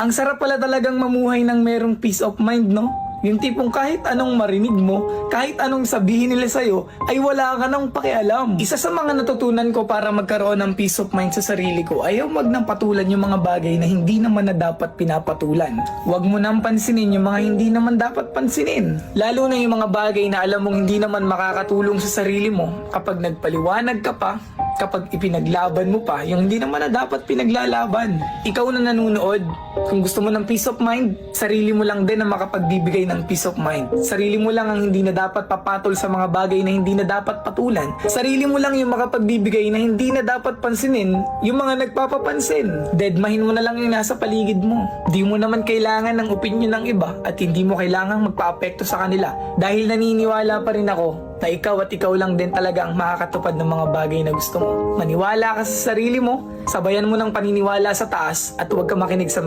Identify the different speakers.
Speaker 1: Ang sarap pala talagang mamuhay ng merong peace of mind, no? Yung tipong kahit anong marinig mo, kahit anong sabihin nila sa'yo, ay wala ka nang pakialam. Isa sa mga natutunan ko para magkaroon ng peace of mind sa sarili ko ay huwag nang patulan yung mga bagay na hindi naman na dapat pinapatulan. Huwag mo nang pansinin yung mga hindi naman dapat pansinin. Lalo na yung mga bagay na alam mong hindi naman makakatulong sa sarili mo kapag nagpaliwanag ka pa, kapag ipinaglaban mo pa yung hindi naman na dapat pinaglalaban. Ikaw na nanonood, kung gusto mo ng peace of mind, sarili mo lang din ang makapagbibigay ng peace of mind. Sarili mo lang ang hindi na dapat papatol sa mga bagay na hindi na dapat patulan. Sarili mo lang yung makapagbibigay na hindi na dapat pansinin yung mga nagpapapansin. Deadmahin mo na lang yung nasa paligid mo. Di mo naman kailangan ng opinion ng iba at hindi mo kailangang magpa-apekto sa kanila. Dahil naniniwala pa rin ako na ikaw at ikaw lang din talaga ang makakatupad ng mga bagay na gusto mo. Maniwala ka sa sarili mo, sabayan mo ng paniniwala sa taas at huwag ka makinig sa